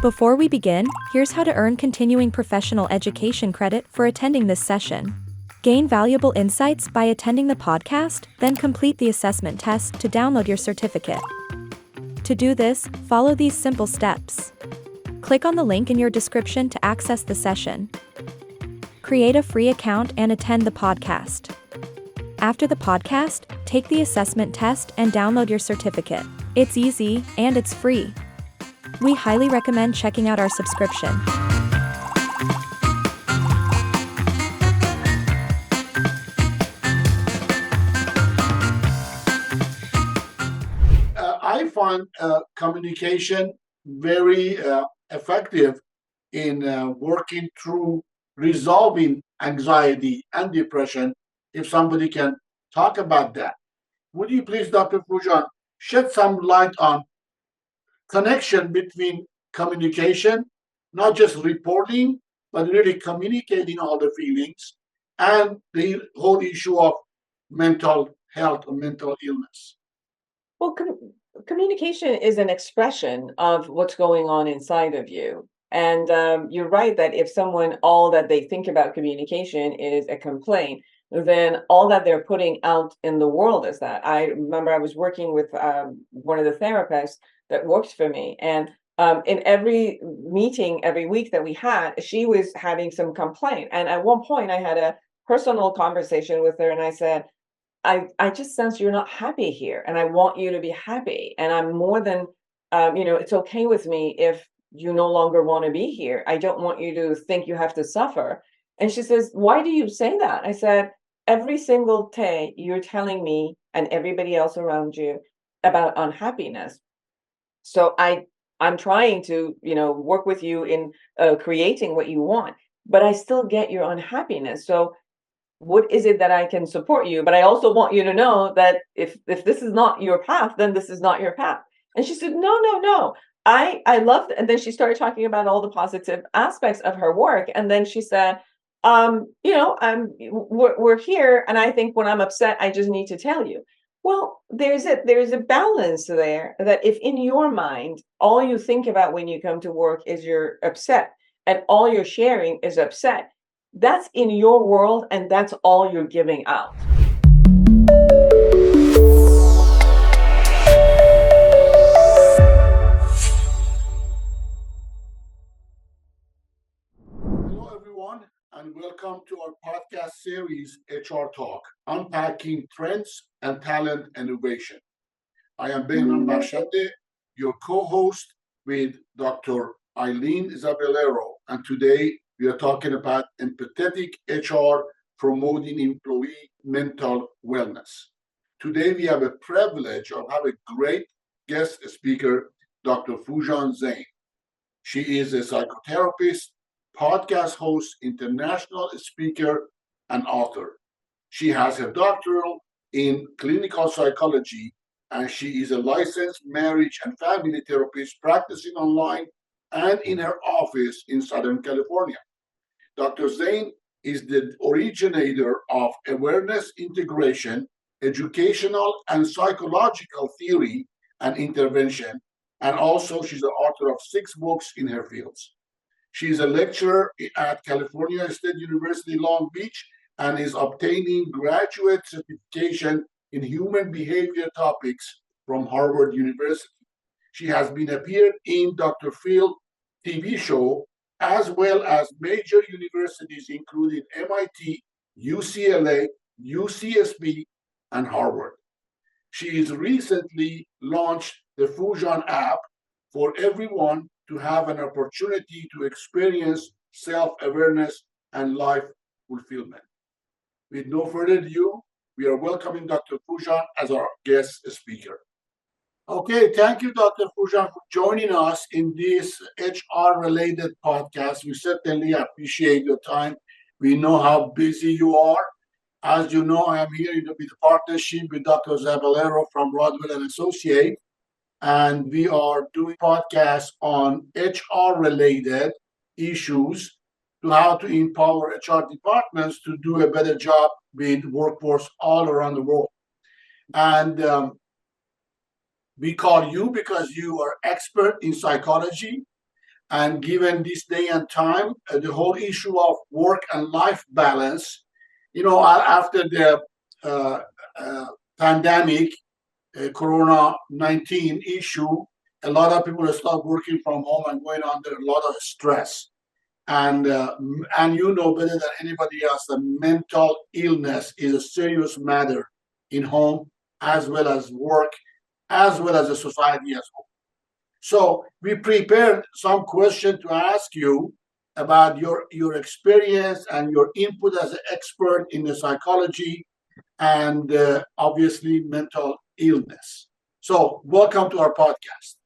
Before we begin, here's how to earn continuing professional education credit for attending this session. Gain valuable insights by attending the podcast, then complete the assessment test to download your certificate. To do this, follow these simple steps. Click on the link in your description to access the session. Create a free account and attend the podcast. After the podcast, take the assessment test and download your certificate. It's easy, and it's free. We highly recommend checking out our subscription. I find communication very effective in working through resolving anxiety and depression. If somebody can talk about that, would you please, Dr. Foojan, shed some light on connection between communication, not just reporting, but really communicating all the feelings, and the whole issue of mental health or mental illness? Well, communication is an expression of what's going on inside of you. And you're right that if someone, all that they think about communication is a complaint, then all that they're putting out in the world is that. I remember I was working with one of the therapists that worked for me. And in every meeting, every week that we had, she was having some complaint. And at one point, I had a personal conversation with her, and I said, I just sense you're not happy here, and I want you to be happy. And I'm more than, it's okay with me if you no longer want to be here. I don't want you to think you have to suffer. And she says, why do you say that? I said, every single day you're telling me and everybody else around you about unhappiness. So I'm trying to, work with you in creating what you want, but I still get your unhappiness. So what is it that I can support you? But I also want you to know that if this is not your path, then this is not your path. And she said, no. I love it. And then she started talking about all the positive aspects of her work. And then she said, we're here. And I think when I'm upset, I just need to tell you. Well, there's a balance there, that if in your mind, all you think about when you come to work is you're upset, and all you're sharing is upset, that's in your world, and that's all you're giving out. Hello, everyone, and welcome to our podcast series, HR Talk, Unpacking Trends and Talent Innovation. I am Behram Barshade, your co-host with Dr. Eileen Zabelero, and today we are talking about empathetic HR promoting employee mental wellness. Today we have a privilege of having a great guest speaker, Dr. Foojan Zeine. She is a psychotherapist, podcast host, international speaker, and author. She has her doctoral in clinical psychology, and she is a licensed marriage and family therapist practicing online and in her office in Southern California. Dr. Zeine is the originator of awareness integration, educational and psychological theory and intervention, and also she's the author of 6 books in her fields. She is a lecturer at California State University, Long Beach, and is obtaining graduate certification in human behavior topics from Harvard University. She has been appeared in Dr. Phil TV show, as well as major universities including MIT, UCLA, UCSB, and Harvard. She has recently launched the Foojan app for everyone to have an opportunity to experience self-awareness and life fulfillment. With no further ado, we are welcoming Dr. Foojan as our guest speaker. Okay, thank you, Dr. Foojan, for joining us in this HR-related podcast. We certainly appreciate your time. We know how busy you are. As you know, I am here with a partnership with Dr. Zabelero from Rodwell and Associates, and we are doing podcasts on HR-related issues to how to empower HR departments to do a better job with workforce all around the world. And we call you because you are expert in psychology, And given this day and time, the whole issue of work and life balance, after the uh, pandemic, Corona-19 issue, a lot of people start working from home and going under a lot of stress. And you know better than anybody else that mental illness is a serious matter in home as well as work, as well as a society as well. So we prepared some question to ask you about your experience and your input as an expert in the psychology and obviously mental illness. So welcome to our podcast.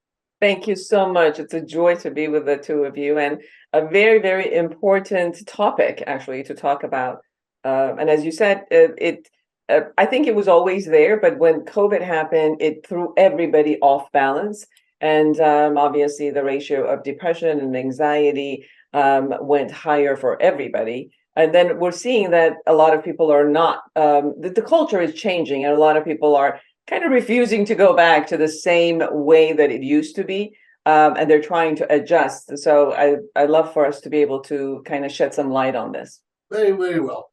Thank you so much. It's a joy to be with the two of you, and a very, very important topic actually to talk about. And as you said, I think it was always there, but when COVID happened, it threw everybody off balance. And obviously, the ratio of depression and anxiety went higher for everybody. And then we're seeing that a lot of people are not, the culture is changing, and a lot of people are kind of refusing to go back to the same way that it used to be. And they're trying to adjust. So I love for us to be able to kind of shed some light on this. Very, very well.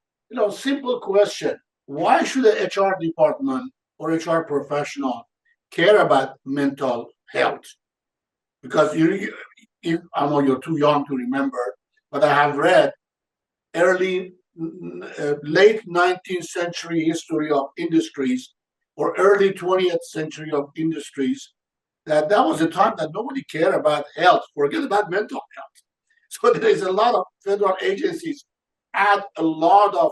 Simple question. Why should the HR department or HR professional care about mental health? Because I know you're too young to remember, but I have read late 19th century history of industries or early 20th century of industries, that was a time that nobody cared about health. Forget about mental health. So there is a lot of federal agencies add a lot of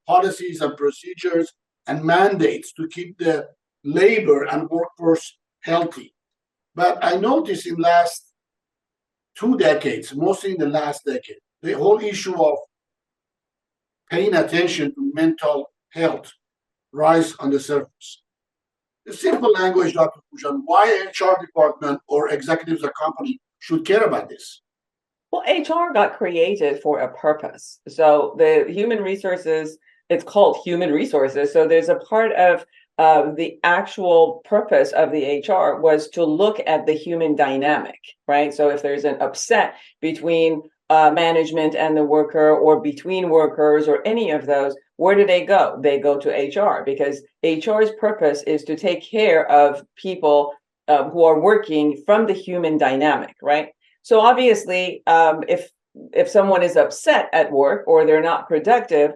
policies and procedures and mandates to keep the labor and workforce healthy. But I noticed in last 2 decades, mostly in the last decade, the whole issue of paying attention to mental health rise on the surface. The simple language, Dr. Foojan, why HR department or executives of company should care about this? Well, HR got created for a purpose. So the human resources, it's called human resources. So there's a part of the actual purpose of the HR was to look at the human dynamic, right? So if there's an upset between management and the worker, or between workers, or any of those, where do they go? They go to HR, because HR's purpose is to take care of people who are working from the human dynamic, right? So obviously, if someone is upset at work or they're not productive,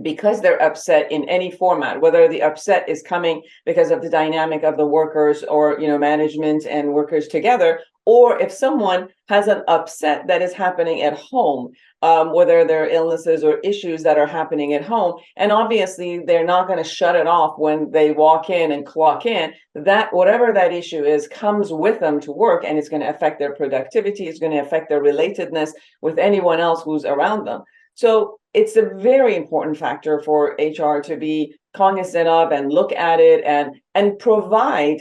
because they're upset in any format, whether the upset is coming because of the dynamic of the workers or management and workers together, or if someone has an upset that is happening at home, whether there are illnesses or issues that are happening at home, and obviously they're not going to shut it off when they walk in and clock in, that whatever that issue is comes with them to work, and it's going to affect their productivity, it's going to affect their relatedness with anyone else who's around them. So it's a very important factor for HR to be cognizant of and look at it and provide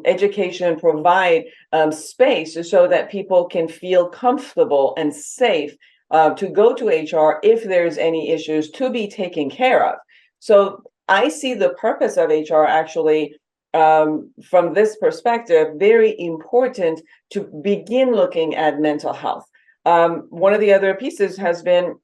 education, provide space so that people can feel comfortable and safe to go to HR if there's any issues to be taken care of. So I see the purpose of HR actually from this perspective, very important to begin looking at mental health. One of the other pieces has been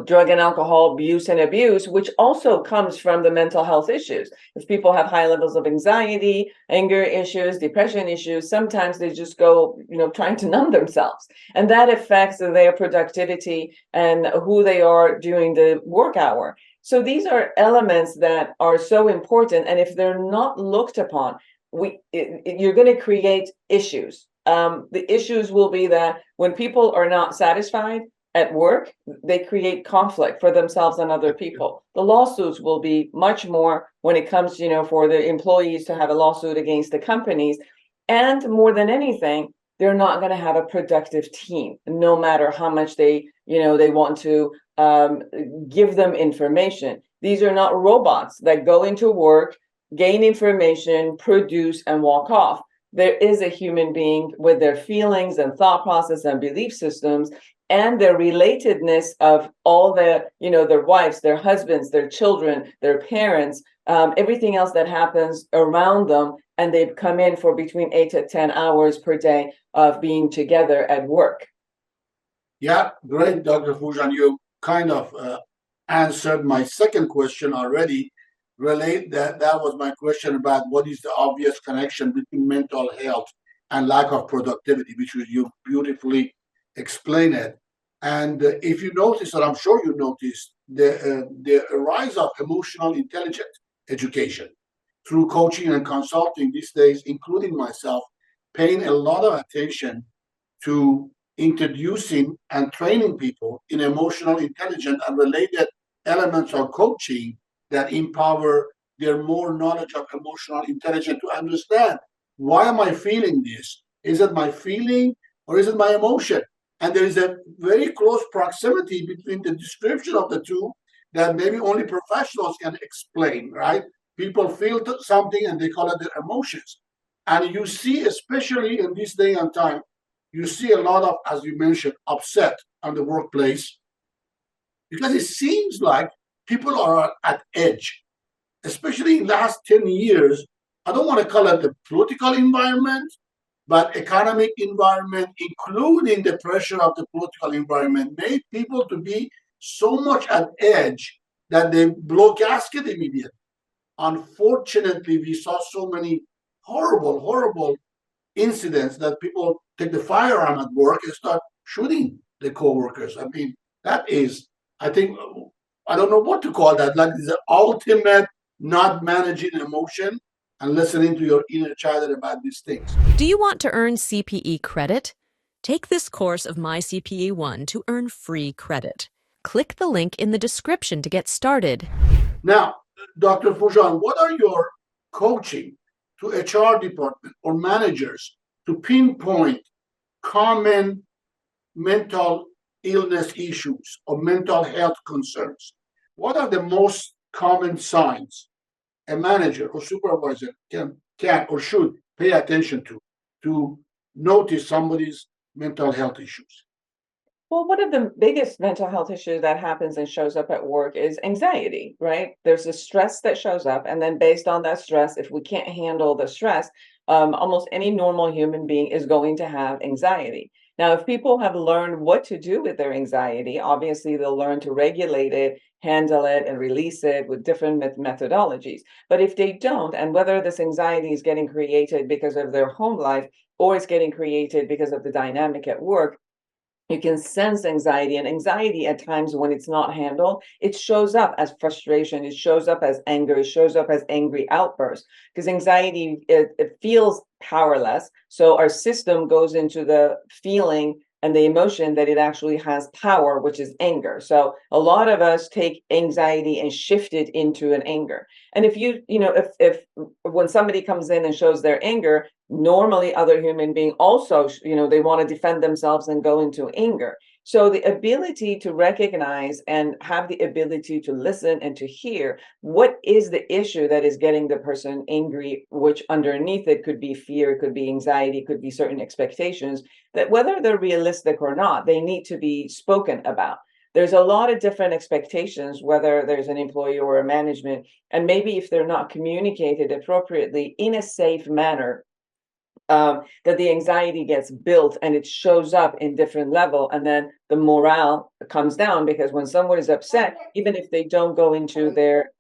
drug and alcohol abuse, which also comes from the mental health issues. If people have high levels of anxiety, anger issues, depression issues, sometimes they just go, trying to numb themselves. And that affects their productivity and who they are during the work hour. So these are elements that are so important. And if they're not looked upon, you're going to create issues. The issues will be that when people are not satisfied at work, they create conflict for themselves and other people. The lawsuits will be much more when it comes, for the employees to have a lawsuit against the companies. And more than anything, they're not going to have a productive team, no matter how much they want to give them information. These are not robots that go into work, gain information, produce, and walk off. There is a human being with their feelings and thought process and belief systems. and the relatedness of all the, their wives, their husbands, their children, their parents, everything else that happens around them. And they've come in for between 8 to 10 hours per day of being together at work. Yeah, great, Dr. Foojan. You kind of answered my second question already. That was my question about what is the obvious connection between mental health and lack of productivity, which you beautifully explained it. And if you notice, and I'm sure you noticed, the rise of emotional intelligence education through coaching and consulting these days, including myself, paying a lot of attention to introducing and training people in emotional intelligence and related elements of coaching that empower their more knowledge of emotional intelligence to understand, why am I feeling this? Is it my feeling or is it my emotion? And there is a very close proximity between the description of the two that maybe only professionals can explain, right? People feel something and they call it their emotions. And you see, especially in this day and time, you see a lot of, as you mentioned, upset on the workplace because it seems like people are at edge, especially in the last 10 years. I don't want to call it the political environment, but economic environment, including the pressure of the political environment, made people to be so much at edge that they blow gasket immediately. Unfortunately, we saw so many horrible incidents that people take the firearm at work and start shooting the coworkers. I mean, that is, I think, I don't know what to call that. Like the ultimate not managing emotion and listening to your inner child about these things. Do you want to earn CPE credit? Take this course of MyCPE 1 to earn free credit. Click the link in the description to get started. Now, Dr. Foojan, what are your coaching to HR department or managers to pinpoint common mental illness issues or mental health concerns? What are the most common signs a manager or supervisor can or should pay attention to notice somebody's mental health issues? Well, one of the biggest mental health issues that happens and shows up at work is anxiety, right? There's a stress that shows up, and then based on that stress, if we can't handle the stress, almost any normal human being is going to have anxiety. Now, if people have learned what to do with their anxiety, obviously they'll learn to regulate it, handle it, and release it with different methodologies. But if they don't, and whether this anxiety is getting created because of their home life or it's getting created because of the dynamic at work, you can sense anxiety, and anxiety at times when it's not handled, it shows up as frustration, it shows up as anger, it shows up as angry outbursts, because anxiety, it feels powerless. So our system goes into the feeling and the emotion that it actually has power, which is anger. So a lot of us take anxiety and shift it into an anger. And if if when somebody comes in and shows their anger, normally other human being also, they want to defend themselves and go into anger. So the ability to recognize and have the ability to listen and to hear what is the issue that is getting the person angry, which underneath it could be fear, it could be anxiety, it could be certain expectations, that whether they're realistic or not, they need to be spoken about. There's a lot of different expectations, whether there's an employee or a management, and maybe if they're not communicated appropriately in a safe manner, that the anxiety gets built and it shows up in different level, and then the morale comes down, because when someone is upset, even if they don't go into their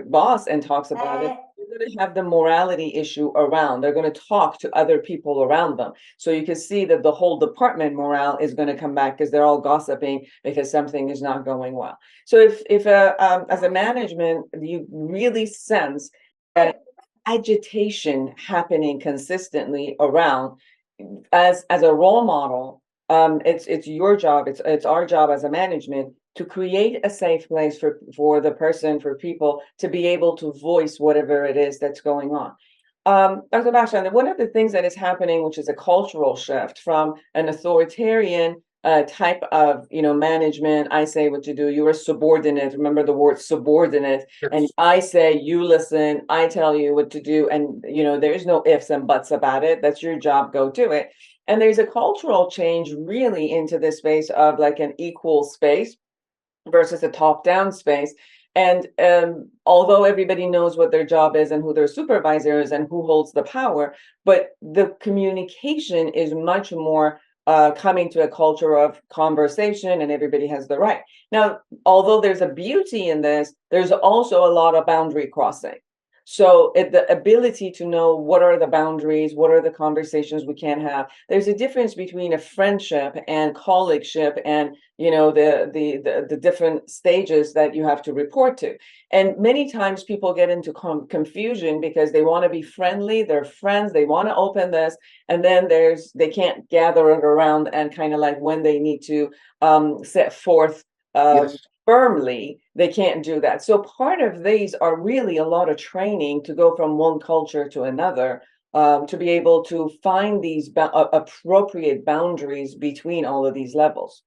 boss and talks about it, they're going to have the morality issue around. They're going to talk to other people around them. So you can see that the whole department morale is going to come back because they're all gossiping because something is not going well. So if as a management, you really sense that agitation happening consistently around, as a role model, it's your job, it's our job as a management to create a safe place for the person, for people to be able to voice whatever it is that's going on. Dr. Bashan, one of the things that is happening, which is a cultural shift from an authoritarian type of management, I say what to do, you're a subordinate. Remember the word subordinate. Yes. And I say you listen, I tell you what to do, and there is no ifs and buts about it. That's your job, go do it. And there's a cultural change really into this space of like an equal space versus a top-down space. And although everybody knows what their job is and who their supervisor is and who holds the power, but the communication is much more coming to a culture of conversation, and everybody has the right. Now, although there's a beauty in this, there's also a lot of boundary crossing. So the ability to know what are the boundaries, what are the conversations we can have. There's a difference between a friendship and colleagueship, and the different stages that you have to report to. And many times people get into confusion because they want to be friendly, they're friends, they want to open this, and then they can't gather it around, and kind of like when they need to set forth Yes. firmly, they can't do that. So part of these are really a lot of training to go from one culture to another, to be able to find these appropriate boundaries between all of these levels.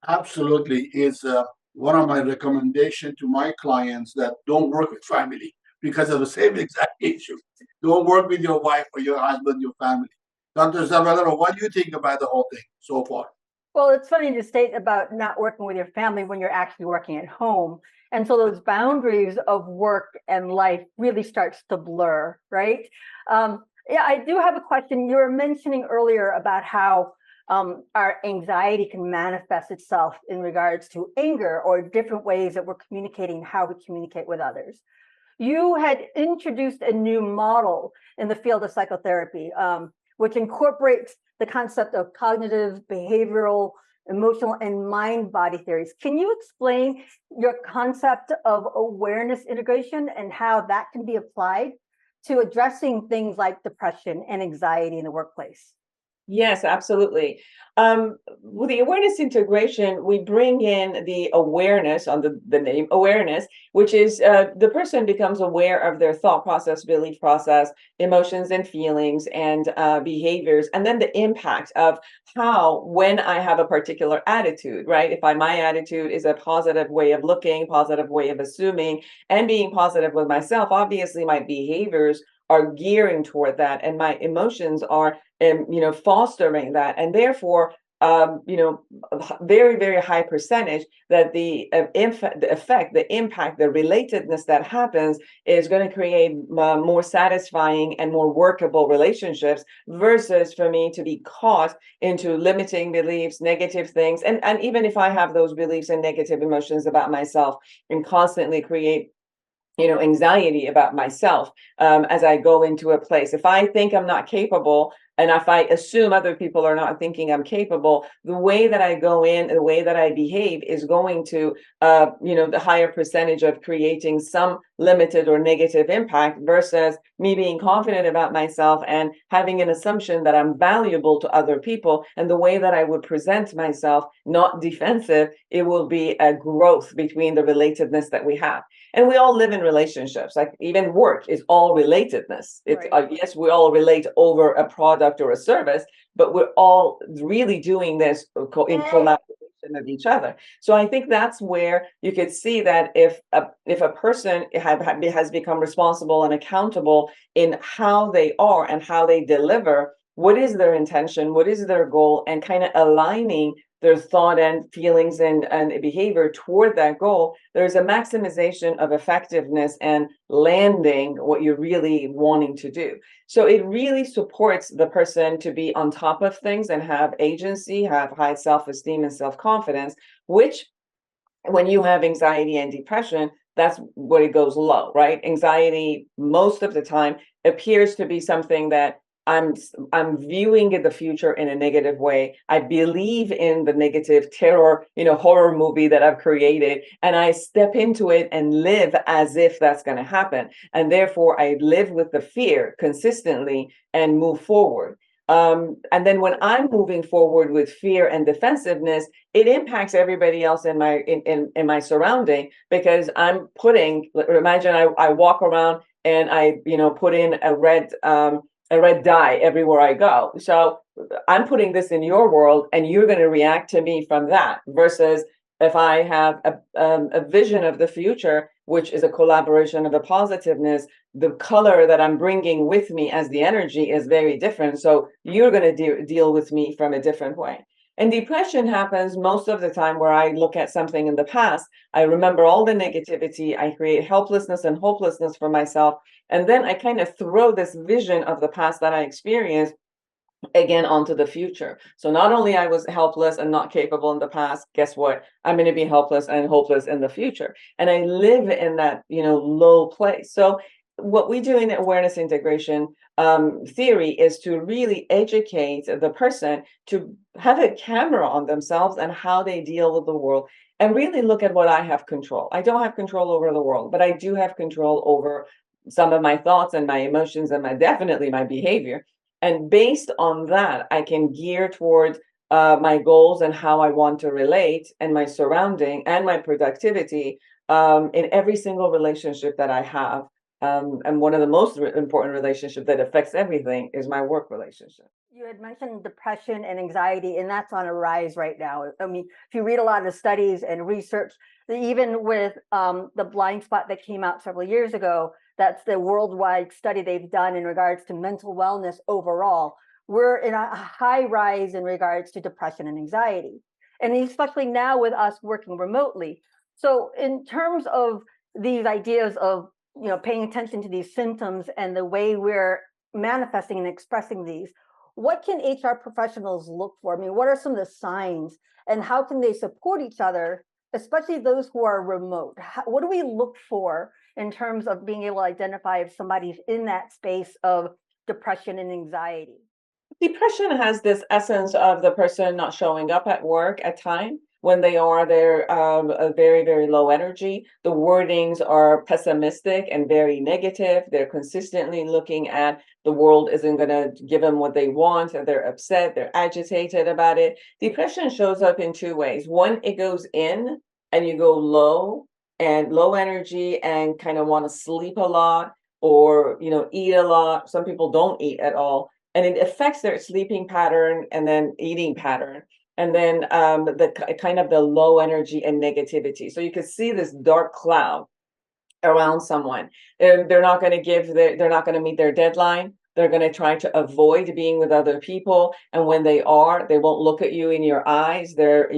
Absolutely. Is one of my recommendation to my clients that don't work with family because of the same exact issue. Don't work with your wife or your husband, your family. Dr. Zavalero, what do you think about the whole thing so far? Well, it's funny to state about not working with your family when you're actually working at home. And so those boundaries of work and life really starts to blur, right? Yeah, I do have a question. You were mentioning earlier about how our anxiety can manifest itself in regards to anger or different ways that we're communicating, how we communicate with others. You had introduced a new model in the field of psychotherapy, which incorporates the concept of cognitive, behavioral, emotional, and mind-body theories. Can you explain your concept of awareness integration and how that can be applied to addressing things like depression and anxiety in the workplace? Yes, absolutely. With the awareness integration, we bring in the awareness on the name awareness, which is the person becomes aware of their thought process, belief process, emotions and feelings and behaviors, and then the impact of how, when I have a particular attitude, right? If my attitude is a positive way of looking, positive way of assuming, and being positive with myself, obviously my behaviors are gearing toward that, and my emotions are fostering that, and therefore very, very high percentage that the effect, the impact, the relatedness that happens is going to create more satisfying and more workable relationships, versus for me to be caught into limiting beliefs, negative things, and even if I have those beliefs and negative emotions about myself, and constantly create anxiety about myself as I go into a place. If I think I'm not capable, and if I assume other people are not thinking I'm capable, the way that I go in, the way that I behave is going to, the higher percentage of creating some limited or negative impact, versus me being confident about myself and having an assumption that I'm valuable to other people. And the way that I would present myself, not defensive, it will be a growth between the relatedness that we have. And we all live in relationships, like even work is all relatedness. It's Right. yes, we all relate over a product or a service, but we're all really doing this in collaboration with each other. So I think that's where you could see that if a person has become responsible and accountable in how they are and how they deliver, what is their intention, what is their goal, and kind of aligning their thought and feelings and behavior toward that goal, there's a maximization of effectiveness and landing what you're really wanting to do. So it really supports the person to be on top of things and have agency, have high self-esteem and self-confidence, which when you have anxiety and depression, that's where it goes low, right? Anxiety most of the time appears to be something that I'm viewing in the future in a negative way. I believe in the negative terror, horror movie that I've created, and I step into it and live as if that's going to happen. And therefore I live with the fear consistently and move forward. And then when I'm moving forward with fear and defensiveness, it impacts everybody else in my surrounding, because I'm putting, imagine I walk around and I, put in a red dye everywhere I go. So I'm putting this in your world and you're going to react to me from that, versus If I have a vision of the future, which is a collaboration of a positiveness, the color that I'm bringing with me as the energy is very different. So you're going to deal with me from a different way. And depression happens most of the time where I look at something in the past. I remember all the negativity. I create helplessness and hopelessness for myself. And then I kind of throw this vision of the past that I experienced again onto the future. So not only I was helpless and not capable in the past, guess what? I'm going to be helpless and hopeless in the future. And I live in that, low place. So what we do in awareness integration theory is to really educate the person to have a camera on themselves and how they deal with the world, and really look at what I have control. I don't have control over the world, but I do have control over some of my thoughts and my emotions and definitely my behavior. And based on that, I can gear towards my goals and how I want to relate and my surrounding and my productivity in every single relationship that I have. And one of the most important relationships that affects everything is my work relationship. You had mentioned depression and anxiety, and that's on a rise right now. I mean, if you read a lot of studies and research, even with the blind spot that came out several years ago, that's the worldwide study they've done in regards to mental wellness overall. We're in a high rise in regards to depression and anxiety, and especially now with us working remotely. So in terms of these ideas of paying attention to these symptoms and the way we're manifesting and expressing these, what can HR professionals look for? I mean, what are some of the signs, and how can they support each other, especially those who are remote? What do we look for in terms of being able to identify if somebody's in that space of depression and anxiety? Depression has this essence of the person not showing up at work at time. When they are, they're a very, very low energy. The wordings are pessimistic and very negative. They're consistently looking at the world isn't going to give them what they want, and they're upset, they're agitated about it. Depression shows up in two ways. One, it goes in and you go low and low energy and kind of want to sleep a lot or, eat a lot. Some people don't eat at all, and it affects their sleeping pattern and then eating pattern, and then the kind of the low energy and negativity. So you can see this dark cloud around someone. They're not going to they're not going to meet their deadline. They're going to try to avoid being with other people. And when they won't look at you in your eyes. Their,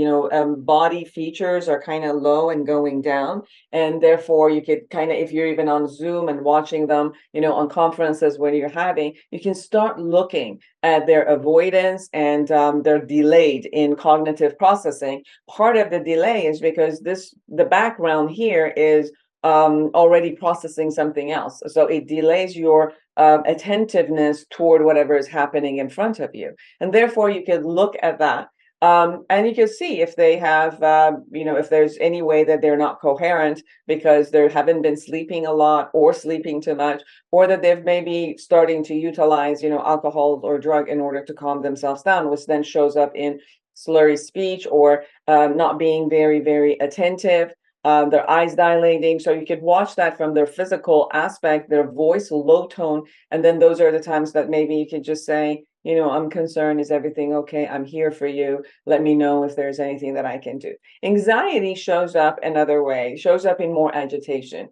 body features are kind of low and going down. And therefore you could kind of, if you're even on Zoom and watching them, on conferences when you're having, you can start looking at their avoidance and they're delayed in cognitive processing. Part of the delay is because the background here is already processing something else. So it delays your attentiveness toward whatever is happening in front of you. And therefore, you can look at that and you can see if they have, if there's any way that they're not coherent because they haven't been sleeping a lot or sleeping too much, or that they've maybe starting to utilize, alcohol or drug in order to calm themselves down, which then shows up in slurry speech or not being very, very attentive. Their eyes dilating. So you could watch that from their physical aspect, their voice, low tone. And then those are the times that maybe you could just say, I'm concerned. Is everything okay? I'm here for you. Let me know if there's anything that I can do. Anxiety shows up another way, shows up in more agitation.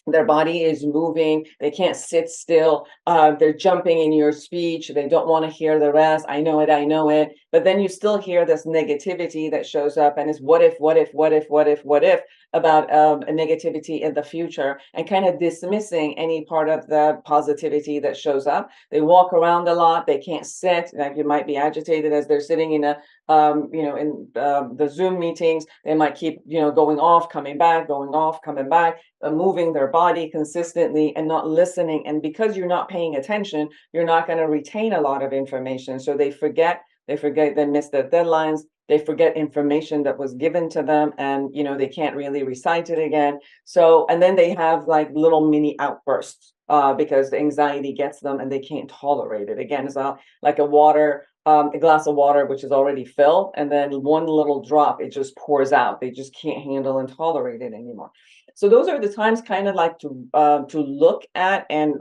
Their body is moving. They can't sit still. They're jumping in your speech. They don't want to hear the rest. I know it. I know it. But then you still hear this negativity that shows up, and it's what if about a negativity in the future, and kind of dismissing any part of the positivity that shows up. They walk around a lot. They can't sit. Like, you might be agitated as they're sitting in the Zoom meetings. They might keep, going off, coming back, going off, coming back, moving their body consistently and not listening. And because you're not paying attention, you're not going to retain a lot of information. So they forget, they miss their deadlines, they forget information that was given to them, and they can't really recite it again. So, and then they have like little mini outbursts because the anxiety gets them and they can't tolerate it. Again, it's like a water a glass of water which is already filled, and then one little drop, it just pours out. They just can't handle and tolerate it anymore. So those are the times kind of like to look at and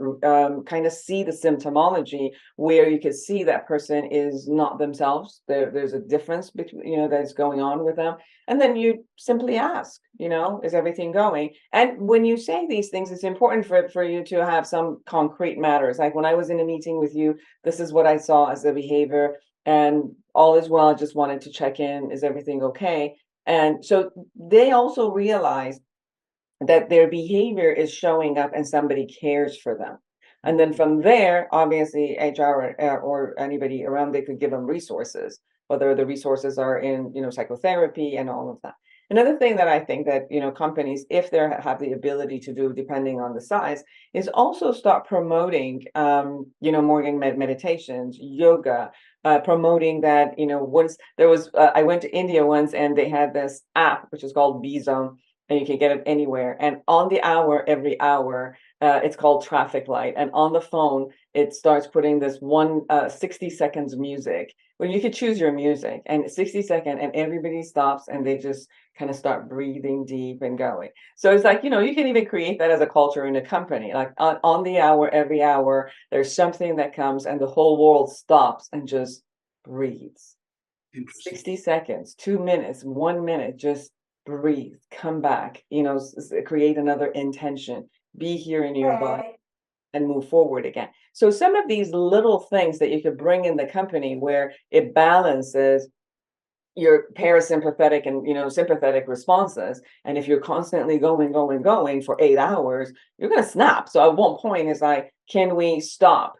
kind of see the symptomology where you can see that person is not themselves. There's a difference between, that's going on with them. And then you simply ask, is everything going? And when you say these things, it's important for you to have some concrete matters. Like when I was in a meeting with you, this is what I saw as the behavior, and all is well. I just wanted to check in. Is everything okay? And so they also realize that their behavior is showing up and somebody cares for them. And then from there, obviously, HR or anybody around, they could give them resources, whether the resources are in, psychotherapy and all of that. Another thing that I think that, companies, if they have the ability to do, depending on the size, is also start promoting, morning meditations, yoga, promoting that, once there was, I went to India once and they had this app, which is called B-Zone, and you can get it anywhere. And on the hour, every hour, it's called traffic light. And on the phone, it starts putting this 60 seconds music. Well, you could choose your music, and 60 seconds, and everybody stops and they just kind of start breathing deep and going. So it's like, you can even create that as a culture in a company. Like on the hour, every hour, there's something that comes and the whole world stops and just breathes. 60 seconds, 2 minutes, 1 minute, just breathe, come back, create another intention, be here in your body and move forward again. So some of these little things that you could bring in the company where it balances your parasympathetic and sympathetic responses. And if you're constantly going for 8 hours, you're going to snap. So at one point it's like, can we stop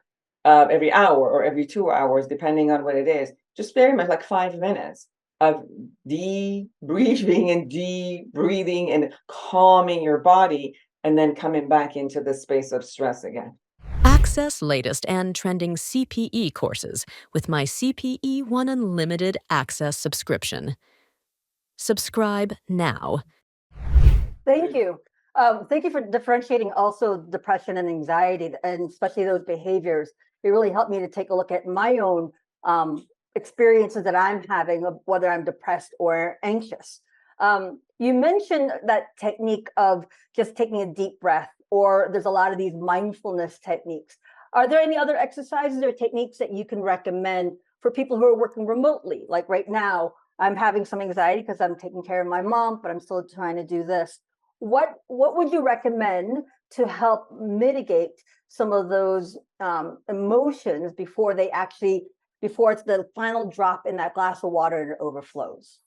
every hour or every 2 hours, depending on what it is, just very much like 5 minutes of debriefing and breathing and calming your body, and then coming back into the space of stress again. Access latest and trending CPE courses with my CPE One Unlimited Access subscription. Subscribe now. Thank you. Thank you for differentiating also depression and anxiety, and especially those behaviors. It really helped me to take a look at my own experiences that I'm having, of whether I'm depressed or anxious. You mentioned that technique of just taking a deep breath, or there's a lot of these mindfulness techniques. Are there any other exercises or techniques that you can recommend for people who are working remotely? Like right now, I'm having some anxiety because I'm taking care of my mom, but I'm still trying to do this. What would you recommend to help mitigate some of those emotions before it's the final drop in that glass of water and it overflows?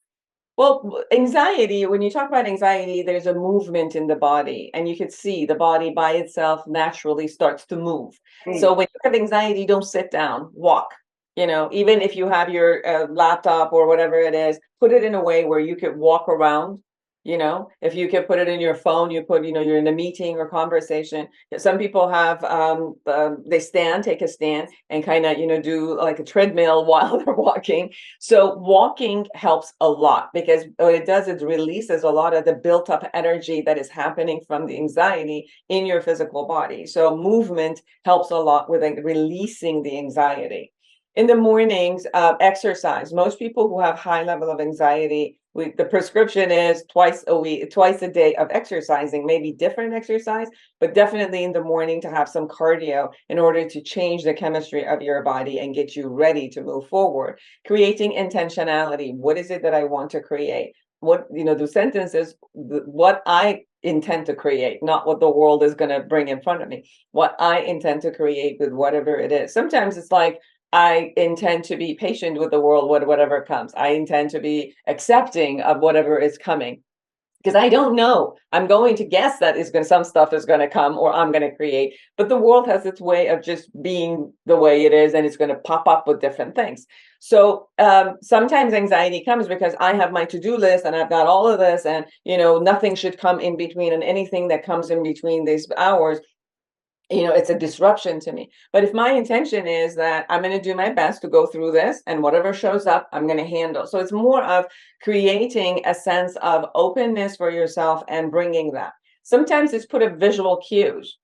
Well, anxiety, when you talk about anxiety, there's a movement in the body, and you can see the body by itself naturally starts to move. So when you have anxiety, don't sit down, walk. Even if you have your laptop or whatever it is, put it in a way where you could walk around. If you can put it in your phone, you put, you're in a meeting or conversation. Some people have, they take a stand and kind of, do like a treadmill while they're walking. So walking helps a lot, because what it does is releases a lot of the built up energy that is happening from the anxiety in your physical body. So movement helps a lot with releasing the anxiety. In the mornings, exercise. Most people who have high level of anxiety, the prescription is twice a day of exercising, maybe different exercise, but definitely in the morning to have some cardio in order to change the chemistry of your body and get you ready to move forward. Creating intentionality. What is it that I want to create? What, the sentence is what I intend to create, not what the world is going to bring in front of me. What I intend to create with whatever it is. Sometimes it's like, I intend to be patient with the world, whatever comes. I intend to be accepting of whatever is coming, because I don't know. I'm going to guess that some stuff is going to come, or I'm going to create. But the world has its way of just being the way it is, and it's going to pop up with different things. So sometimes anxiety comes because I have my to-do list and I've got all of this, and nothing should come in between, and anything that comes in between these hours, it's a disruption to me. But if my intention is that I'm going to do my best to go through this, and whatever shows up, I'm going to handle. So it's more of creating a sense of openness for yourself and bringing that. Sometimes it's putting visual cues,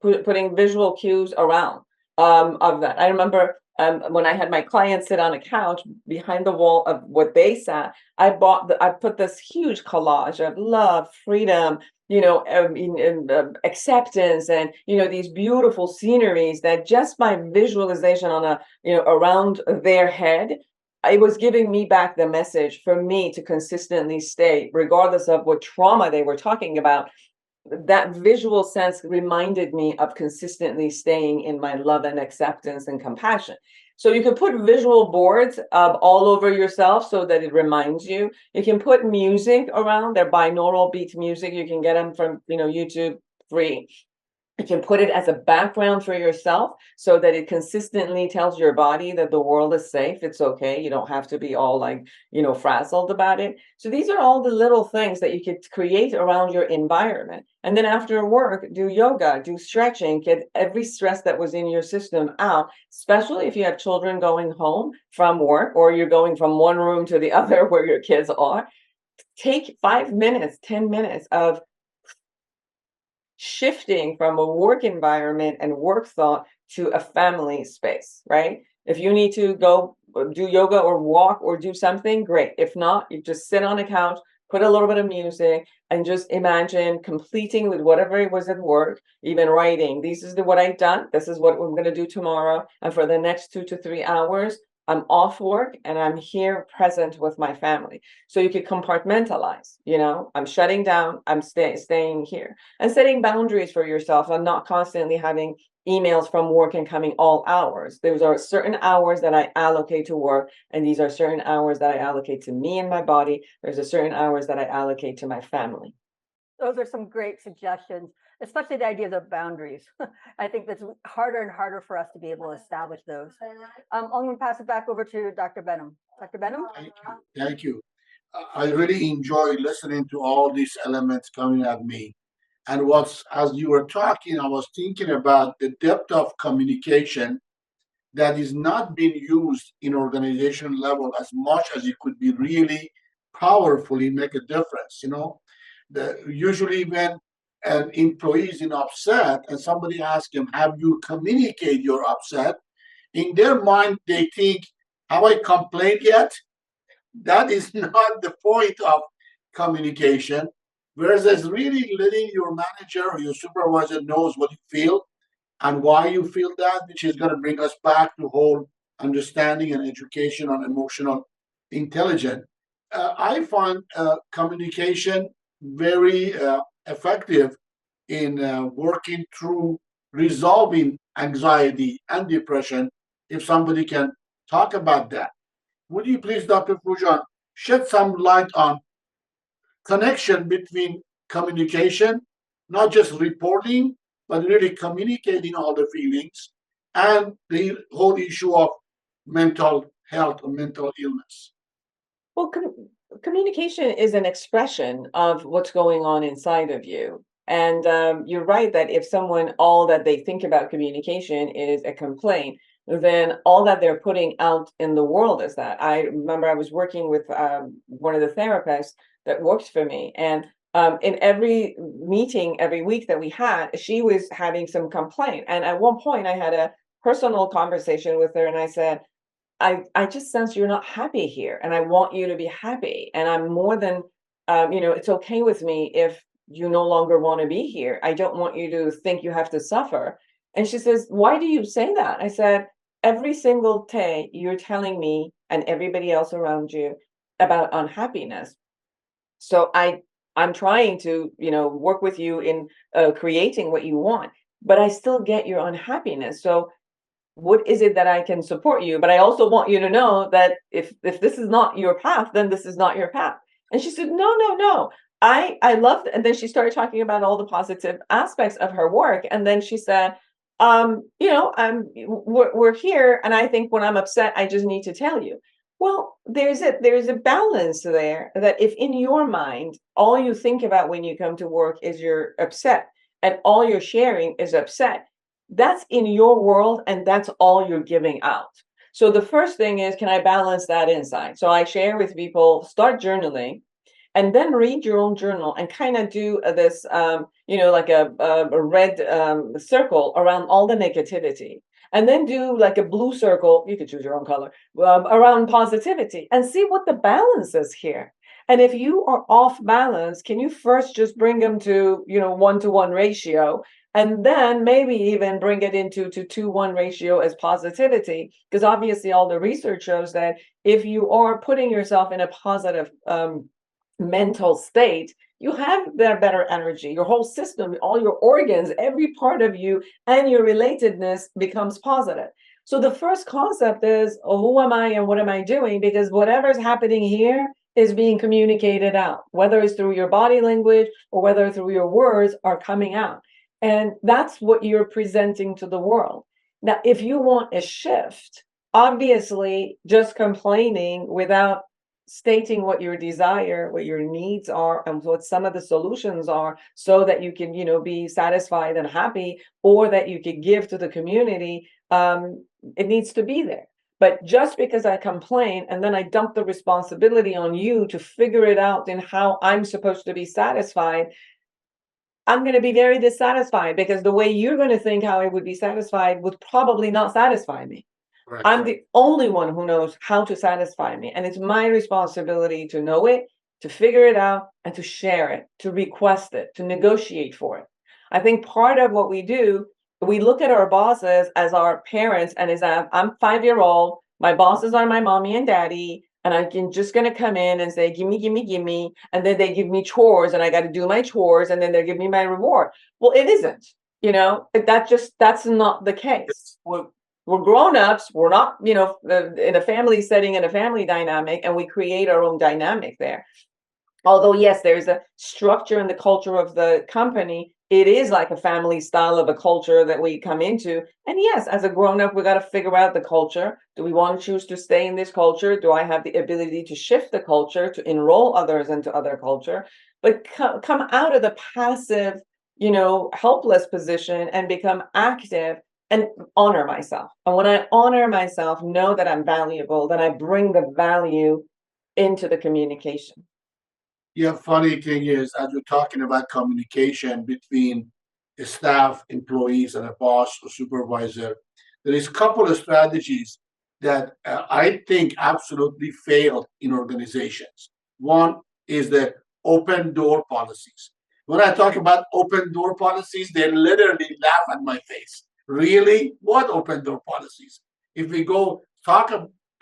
putting visual cues around of that. I remember When I had my clients sit on a couch behind the wall of what they sat, I put this huge collage of love, freedom, acceptance, and these beautiful sceneries that just by visualization on a around their head, it was giving me back the message for me to consistently stay, regardless of what trauma they were talking about. That visual sense reminded me of consistently staying in my love and acceptance and compassion. So you can put visual boards all over yourself so that it reminds you. You can put music around. They're binaural beat music. You can get them from YouTube, free. You can put it as a background for yourself so that it consistently tells your body that the world is safe. It's okay. You don't have to be all frazzled about it. So these are all the little things that you could create around your environment. And then after work, do yoga, do stretching, get every stress that was in your system out, especially if you have children going home from work or you're going from one room to the other where your kids are. Take 5 minutes, 10 minutes of shifting from a work environment and work thought to a family space, right? If you need to go do yoga or walk or do something, great. If not, you just sit on a couch, put a little bit of music, and just imagine completing with whatever it was at work, even writing. This is what I've done. This is what I'm going to do tomorrow. And for the next 2 to 3 hours, I'm off work and I'm here present with my family. So you could compartmentalize, I'm shutting down, I'm staying here, and setting boundaries for yourself and not constantly having emails from work and coming all hours. Those are certain hours that I allocate to work, and these are certain hours that I allocate to me and my body. There's a certain hours that I allocate to my family. Those are some great suggestions, especially the idea of boundaries. I think that's harder and harder for us to be able to establish those. I'm going to pass it back over to Dr. Benham. Dr. Benham? Thank you. I really enjoy listening to all these elements coming at me. And as you were talking, I was thinking about the depth of communication that is not being used in organization level as much as it could be really powerfully make a difference. Usually when an employee is in upset and somebody asks him, have you communicated your upset? In their mind, they think, have I complained yet? That is not the point of communication. Whereas really letting your manager or your supervisor knows what you feel and why you feel that, which is going to bring us back to whole understanding and education on emotional intelligence. I find communication very effective in working through resolving anxiety and depression if somebody can talk about that. Would you please, Dr. Foojan, shed some light on connection between communication, not just reporting, but really communicating all the feelings, and the whole issue of mental health or mental illness? Well, communication is an expression of what's going on inside of you. And you're right that if someone, all that they think about communication is a complaint, then all that they're putting out in the world is that. I remember I was working with one of the therapists that worked for me. And in every meeting, every week that we had, she was having some complaint. And at one point, I had a personal conversation with her and I said, I just sense you're not happy here and I want you to be happy. And I'm more than, it's okay with me if you no longer want to be here. I don't want you to think you have to suffer. And she says, why do you say that? I said, every single day you're telling me and everybody else around you about unhappiness. So I'm trying to, work with you in creating what you want, but I still get your unhappiness. So what is it that I can support you? But I also want you to know that if this is not your path, then this is not your path. And she said, no. I loved it. And then she started talking about all the positive aspects of her work. And then she said, we're here. And I think when I'm upset, I just need to tell you. Well, there's a balance there that if in your mind, all you think about when you come to work is you're upset and all you're sharing is upset, that's in your world and that's all you're giving out. So the first thing is, can I balance that inside? So I share with people, start journaling and then read your own journal and kind of do this, like a red circle around all the negativity. and then do like a blue circle, you could choose your own color, around positivity and see what the balance is here. And if you are off balance, can you first just bring them to, 1-to-1 ratio, and then maybe even bring it into to 2-1 ratio as positivity? Because obviously all the research shows that if you are putting yourself in a positive mental state, you have that better energy. Your whole system, all your organs, every part of you and your relatedness becomes positive. So the first concept is, oh, who am I and what am I doing? Because whatever's happening here is being communicated out, whether it's through your body language or whether through your words are coming out. And that's what you're presenting to the world. Now, if you want a shift, obviously just complaining without stating what your desire, what your needs are, and what some of the solutions are, so that you can, be satisfied and happy, or that you can give to the community, it needs to be there. But just because I complain and then I dump the responsibility on you to figure it out in how I'm supposed to be satisfied, I'm going to be very dissatisfied, because the way you're going to think how I would be satisfied would probably not satisfy me. Right. I'm the only one who knows how to satisfy me. And it's my responsibility to know it, to figure it out, and to share it, to request it, to negotiate for it. I think part of what we do, we look at our bosses as our parents, and as I'm 5-year-old, my bosses are my mommy and daddy, and I'm just going to come in and say, gimme, gimme, gimme. And then they give me chores, and I got to do my chores, and then they give me my reward. Well, it isn't, that's not the case. We're grown-ups. We're not, in a family setting, in a family dynamic, and we create our own dynamic there. Although, yes, there's a structure in the culture of the company. It is like a family style of a culture that we come into. And yes, as a grown-up, we got to figure out the culture. Do we want to choose to stay in this culture? Do I have the ability to shift the culture, to enroll others into other culture? But come out of the passive, helpless position and become active and honor myself. And when I honor myself, know that I'm valuable, then I bring the value into the communication. Yeah, funny thing is, as we're talking about communication between a staff, employees, and a boss or supervisor, there is a couple of strategies that I think absolutely failed in organizations. One is the open door policies. When I talk about open door policies, they literally laugh at my face. Really? What open door policies? If we go talk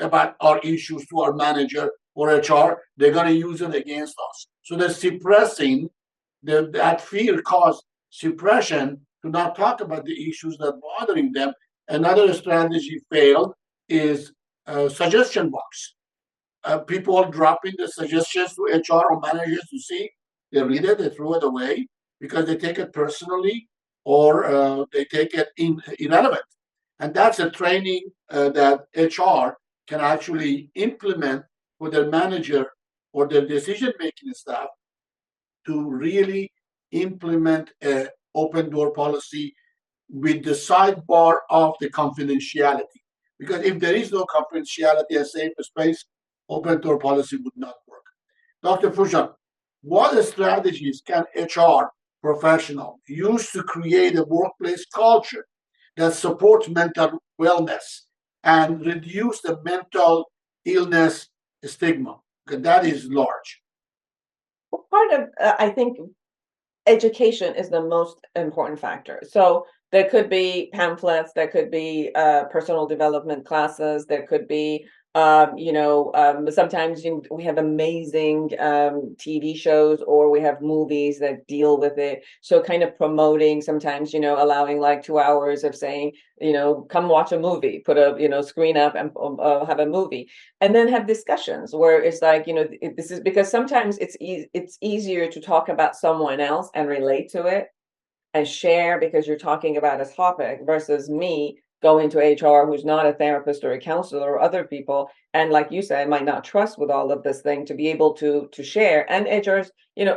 about our issues to our manager or HR, they're going to use it against us. So they're suppressing that fear caused suppression to not talk about the issues that are bothering them. Another strategy failed is suggestion box. People dropping the suggestions to HR or managers to see. They read it, they throw it away because they take it personally, or they take it irrelevant. And that's a training that HR can actually implement for their manager or their decision-making staff to really implement an open door policy with the sidebar of the confidentiality. Because if there is no confidentiality and safe space, open door policy would not work. Dr. Foojan, what strategies can HR professional use to create a workplace culture that supports mental wellness and reduce the mental illness stigma? Because that is large. Well, part of, I think, education is the most important factor. So there could be pamphlets, there could be personal development classes, there could be sometimes we have amazing TV shows, or we have movies that deal with it. So kind of promoting, sometimes, allowing like 2 hours of saying, come watch a movie, put a, screen up and have a movie, and then have discussions where it's like, this is because sometimes it's easier to talk about someone else and relate to it and share because you're talking about a topic versus me going to HR, who's not a therapist or a counselor or other people, and like you said, might not trust with all of this thing to be able to share. And HR's,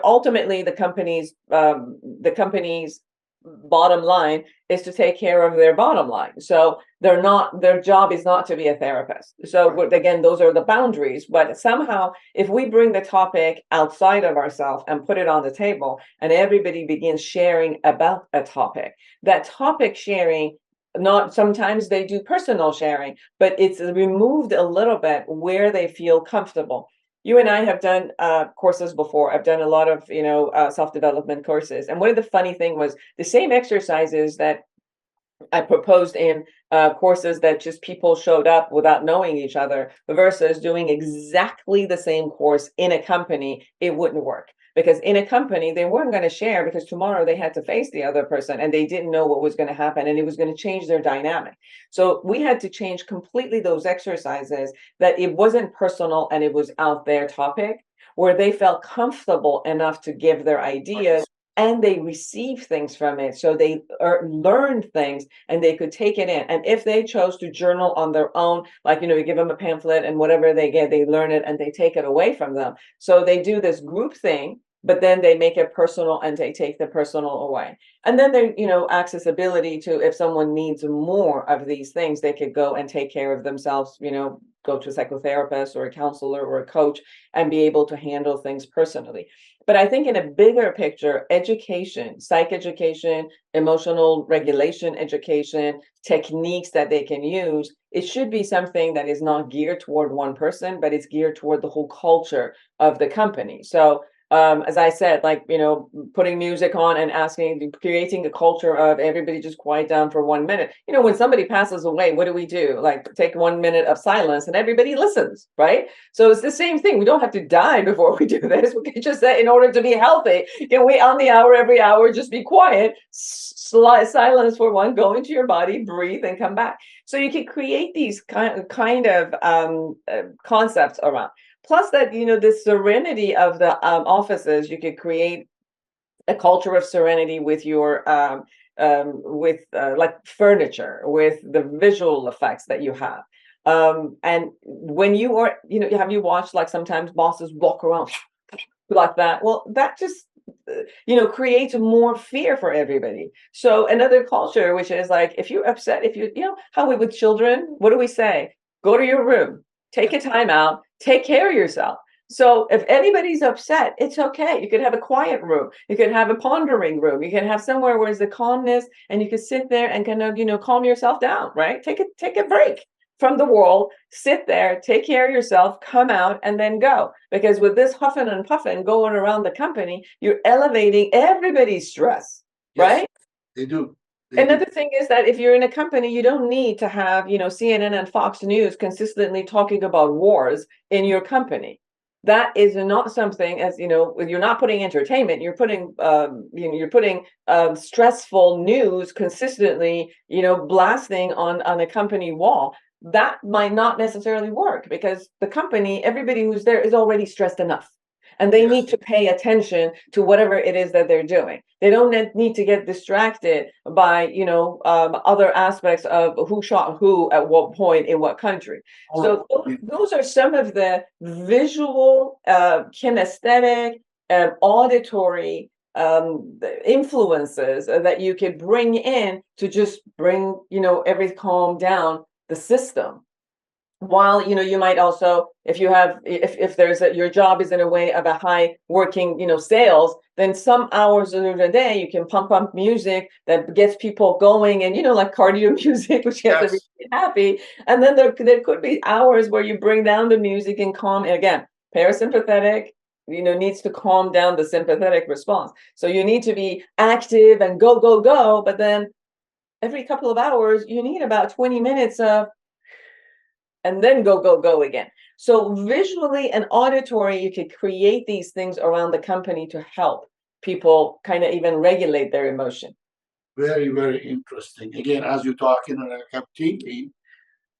ultimately the company's bottom line is to take care of their bottom line. So their job is not to be a therapist. So again, those are the boundaries. But somehow, if we bring the topic outside of ourselves and put it on the table, and everybody begins sharing about a topic, that topic sharing not sometimes they do personal sharing, but it's removed a little bit where they feel comfortable. You and I have done courses before. I've done a lot of self-development courses, and one of the funny thing was the same exercises that I proposed in courses that just people showed up without knowing each other versus doing exactly the same course in a company. It wouldn't work because in a company they weren't going to share because tomorrow they had to face the other person and they didn't know what was going to happen and it was going to change their dynamic. So we had to change completely those exercises, that it wasn't personal and it was out there topic where they felt comfortable enough to give their ideas and they receive things from it. So they learned things and they could take it in. And if they chose to journal on their own, like, you give them a pamphlet and whatever they get, they learn it and they take it away from them. So they do this group thing, but then they make it personal and they take the personal away. And then they, accessibility to, if someone needs more of these things, they could go and take care of themselves, go to a psychotherapist or a counselor or a coach and be able to handle things personally. But I think in a bigger picture, education, psych education, emotional regulation education, techniques that they can use, it should be something that is not geared toward one person, but it's geared toward the whole culture of the company. So as I said, like, putting music on and creating a culture of everybody just quiet down for 1 minute. When somebody passes away, what do? Like take 1 minute of silence and everybody listens, right? So it's the same thing. We don't have to die before we do this. We can just say, in order to be healthy, can we on the hour, every hour, just be quiet, silence for one, go into your body, breathe and come back. So you can create these kind of concepts around. Plus that, the serenity of the offices, you could create a culture of serenity with your like furniture, with the visual effects that you have. And when you are, have you watched like sometimes bosses walk around like that? Well, that just creates more fear for everybody. So another culture, which is like, if you're upset, if how we with children, what do we say? Go to your room, take a time out, take care of yourself. So if anybody's upset, it's okay. You could have a quiet room. You could have a pondering room. You can have somewhere where there's the calmness and you can sit there and kind of, calm yourself down, right? Take a break from the world, sit there, take care of yourself, come out, and then go. Because with this huffing and puffing going around the company, you're elevating everybody's stress, right? They do. Another thing is that if you're in a company, you don't need to have, CNN and Fox News consistently talking about wars in your company. That is not something, as you're not putting entertainment, you're putting stressful news consistently, blasting on a company wall. That might not necessarily work because the company, everybody who's there is already stressed enough. And they need to pay attention to whatever it is that they're doing. They don't need to get distracted by, other aspects of who shot who at what point in what country. So those are some of the visual, kinesthetic, auditory influences that you could bring in to just bring, every calm down the system. While you might also, if there's your job is in a way of a high working sales, then some hours of the day you can pump up music that gets people going and like cardio music, which gets everybody happy. And then there could be hours where you bring down the music and calm. And again, parasympathetic needs to calm down the sympathetic response. So you need to be active and go, but then every couple of hours you need about 20 minutes of, and then go again. So visually and auditory, you could create these things around the company to help people kind of even regulate their emotion. Very, very interesting. Again, as you're talking, and I kept thinking,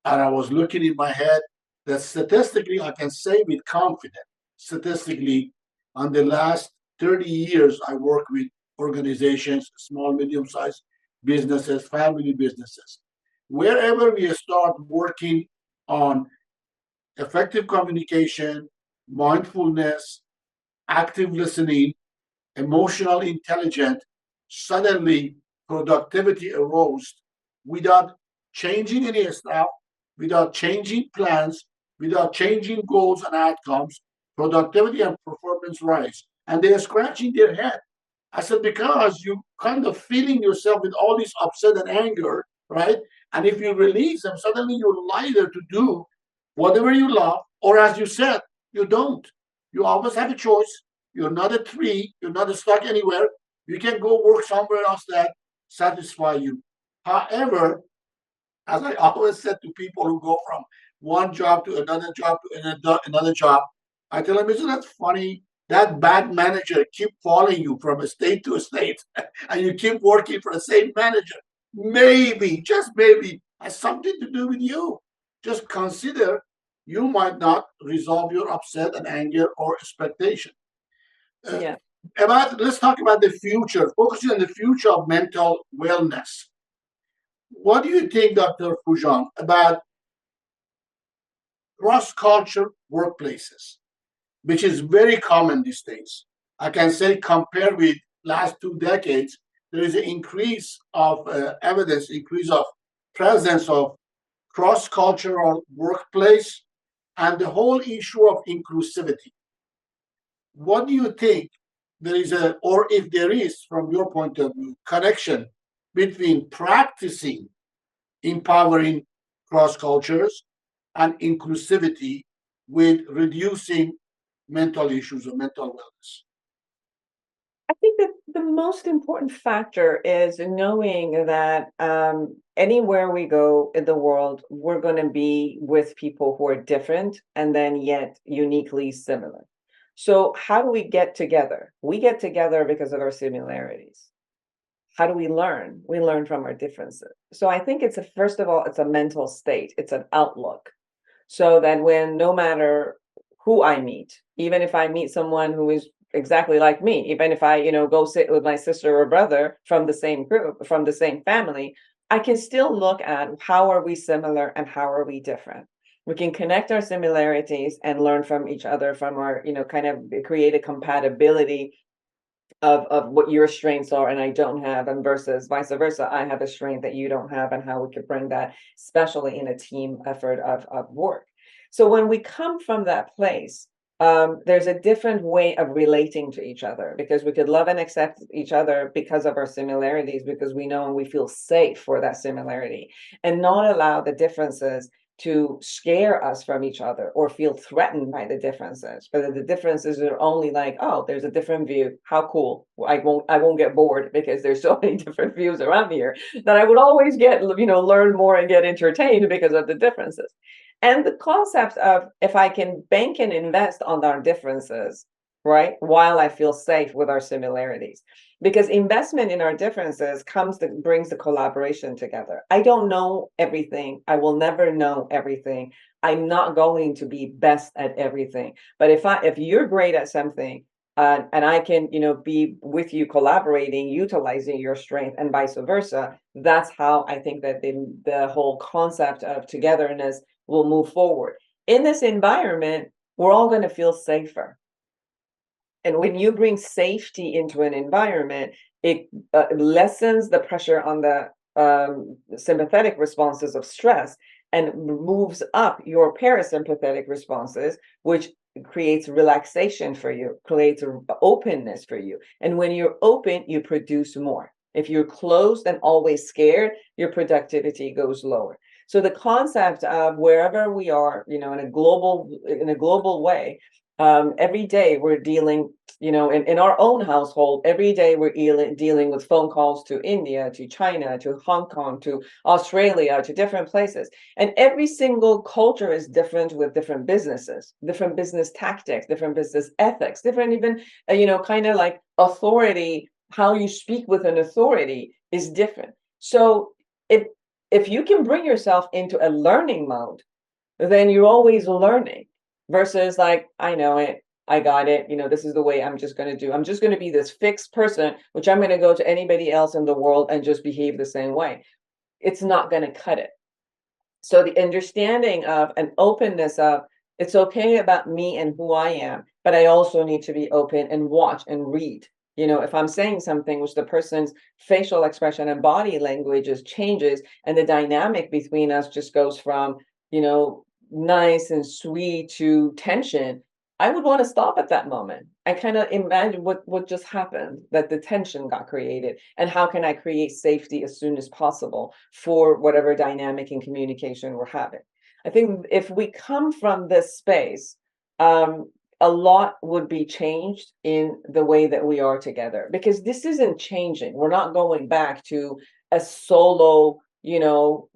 and I was looking in my head that statistically, I can say with confidence, statistically, on the last 30 years, I work with organizations, small, medium-sized businesses, family businesses. Wherever we start working on effective communication, mindfulness, active listening, emotional intelligence, suddenly productivity arose without changing any stuff, without changing plans, without changing goals and outcomes. Productivity and performance rise. And they're scratching their head. I said, because you kind of feeling yourself with all this upset and anger, right? And if you release them, suddenly you're lighter to do whatever you love, or as you said, you don't. You always have a choice. You're not a tree. You're not stuck anywhere. You can go work somewhere else that satisfy you. However, as I always said to people who go from one job to another job to another job, I tell them, isn't that funny? That bad manager keep following you from a state to a state, and you keep working for the same manager. Maybe, just maybe, has something to do with you. Just consider you might not resolve your upset and anger or expectation. Yeah. Let's talk about the future, focusing on the future of mental wellness. What do you think, Dr. Foojan, about cross-culture workplaces, which is very common these days? I can say compared with last 2 decades, there is an increase of evidence, increase of presence of cross-cultural workplace and the whole issue of inclusivity. What do you think there is or if there is, from your point of view, connection between practicing empowering cross cultures and inclusivity with reducing mental issues or mental wellness? I think that the most important factor is knowing that anywhere we go in the world, we're going to be with people who are different and then yet uniquely similar. So, how do we get together? We get together because of our similarities. How do we learn? We learn from our differences. So, I think first of all, it's a mental state, it's an outlook. So that when no matter who I meet, even if I meet someone who is exactly like me, even if I, go sit with my sister or brother from the same group, from the same family, I can still look at how are we similar and how are we different. We can connect our similarities and learn from each other, from our, kind of create a compatibility of what your strengths are and I don't have, and versus vice versa, I have a strength that you don't have, and how we could bring that, especially in a team effort of work. So when we come from that place, there's a different way of relating to each other, because we could love and accept each other because of our similarities, because we know and we feel safe for that similarity, and not allow the differences to scare us from each other or feel threatened by the differences. But the differences are only like, oh, there's a different view. How cool. I won't get bored because there's so many different views around here that I would always get, learn more and get entertained because of the differences. And the concept of, if I can bank and invest on our differences, right, while I feel safe with our similarities, because investment in our differences brings the collaboration together. I don't know everything. I will never know everything. I'm not going to be best at everything. But if you're great at something, and I can, be with you collaborating, utilizing your strength, and vice versa, that's how I think that the whole concept of togetherness will move forward. In this environment, we're all going to feel safer. And when you bring safety into an environment, it lessens the pressure on the sympathetic responses of stress and moves up your parasympathetic responses, which creates relaxation for you, creates openness for you. And when you're open, you produce more. If you're closed and always scared, your productivity goes lower. So the concept of wherever we are, in a global way, every day we're dealing, in our own household, every day we're dealing with phone calls to India, to China, to Hong Kong, to Australia, to different places. And every single culture is different, with different businesses, different business tactics, different business ethics, different even, kind of like authority, how you speak with an authority is different. So if you can bring yourself into a learning mode, then you're always learning. Versus like, I know it, I got it, this is the way I'm just going to do. I'm just going to be this fixed person, which I'm going to go to anybody else in the world and just behave the same way. It's not going to cut it. So the understanding of an openness of, it's okay about me and who I am, but I also need to be open and watch and read. If I'm saying something which the person's facial expression and body language changes, and the dynamic between us just goes from, nice and sweet to tension, I would want to stop at that moment and kind of imagine what just happened, that the tension got created, and how can I create safety as soon as possible for whatever dynamic and communication we're having. I think if we come from this space, a lot would be changed in the way that we are together, because this isn't changing. We're not going back to a solo,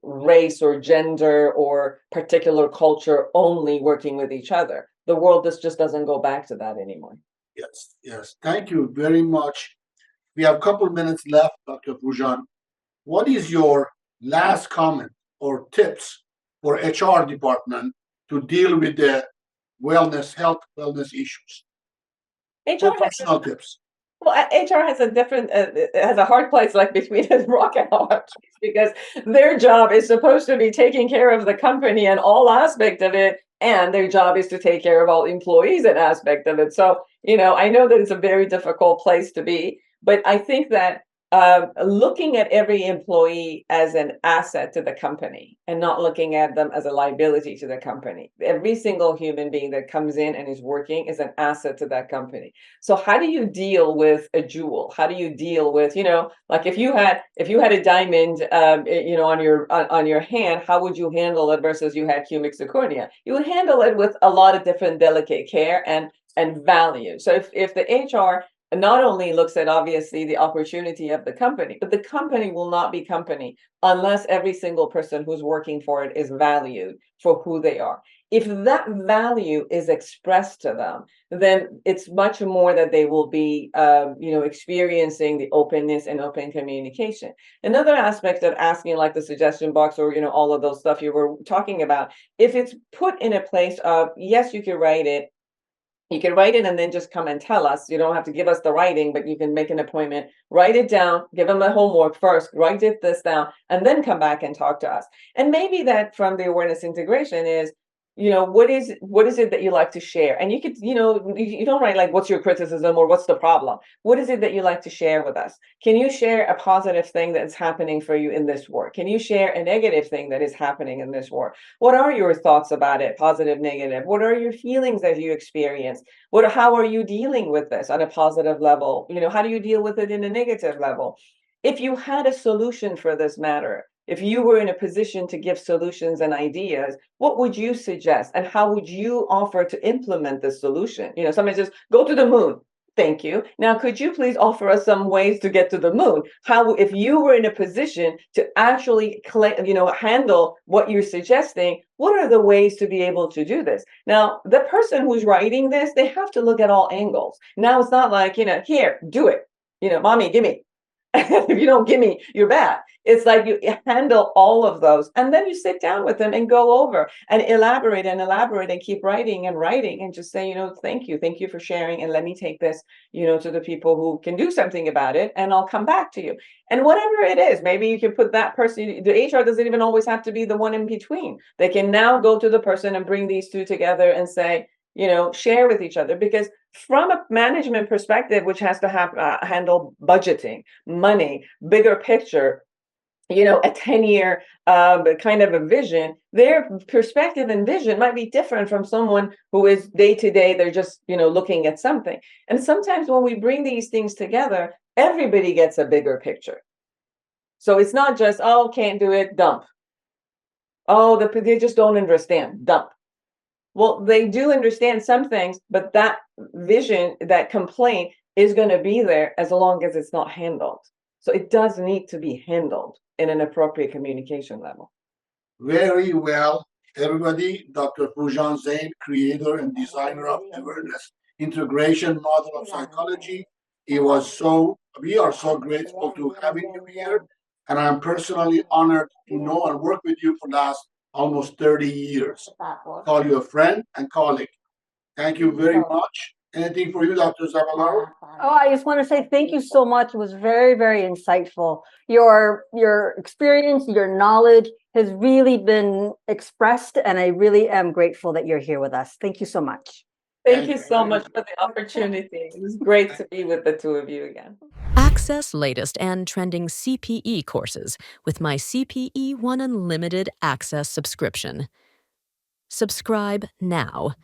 race or gender or particular culture only working with each other. The world just doesn't go back to that anymore. Yes, yes. Thank you very much. We have a couple of minutes left, Dr. Foojan. What is your last comment or tips for HR department to deal with the health wellness issues? Professional tips. Well, HR has has a hard place, like between a rock and a hard place, because their job is supposed to be taking care of the company and all aspect of it, and their job is to take care of all employees and aspect of it. So, I know that it's a very difficult place to be, but I think that looking at every employee as an asset to the company and not looking at them as a liability to the company. Every single human being that comes in and is working is an asset to that company. So how do you deal with a jewel? How do you deal with, like if you had a diamond, on your hand, how would you handle it versus you had cubic zirconia? You would handle it with a lot of different delicate care and value. So if the HR not only looks at obviously the opportunity of the company, but the company will not be company unless every single person who's working for it is valued for who they are. If that value is expressed to them, then it's much more that they will be, experiencing the openness and open communication. Another aspect of asking, like the suggestion box or, all of those stuff you were talking about, if it's put in a place of, yes, you can write it. You can write it and then just come and tell us. You don't have to give us the writing, but you can make an appointment, write it down, give them the homework first, write this down, and then come back and talk to us. And maybe that from the awareness integration is, what is it that you like to share? And you could, you don't write like, what's your criticism or what's the problem? What is it that you like to share with us? Can you share a positive thing that's happening for you in this work? Can you share a negative thing that is happening in this work? What are your thoughts about it? Positive, negative? What are your feelings as you experience? How are you dealing with this on a positive level? How do you deal with it in a negative level? If you had a solution for this matter, if you were in a position to give solutions and ideas, what would you suggest? And how would you offer to implement the solution? Somebody says, go to the moon. Thank you. Now, could you please offer us some ways to get to the moon? How, if you were in a position to actually, handle what you're suggesting, what are the ways to be able to do this? Now, the person who's writing this, they have to look at all angles. Now, it's not like, here, do it. Mommy, give me. If you don't give me, you're bad. It's like you handle all of those, and then you sit down with them and go over and elaborate and keep writing and just say, thank you for sharing, and let me take this, to the people who can do something about it, and I'll come back to you. And whatever it is, maybe you can put that person, the HR doesn't even always have to be the one in between. They can now go to the person and bring these two together and say, share with each other, because from a management perspective, which has to handle budgeting, money, bigger picture, a 10-year kind of a vision, their perspective and vision might be different from someone who is day to day. They're just, looking at something. And sometimes when we bring these things together, everybody gets a bigger picture. So it's not just, oh, can't do it, dump. Oh, they just don't understand, dump. Well, they do understand some things, but that vision, that complaint is going to be there as long as it's not handled. So it does need to be handled in an appropriate communication level. Very well, everybody. Dr. Foojan Zeine, creator and designer of awareness integration model of psychology. We are so grateful to having you here. And I'm personally honored to know and work with you for the last almost 30 years. Call you a friend and colleague. Thank you very much. Anything for you, Dr. Zavalaro? Oh, I just want to say thank you so much. It was very, very insightful. Your experience, your knowledge has really been expressed, and I really am grateful that you're here with us. Thank you so much. Thank you so much for the opportunity. It was great to be with the two of you again. Access latest and trending CPE courses with my CPE One Unlimited Access subscription. Subscribe now.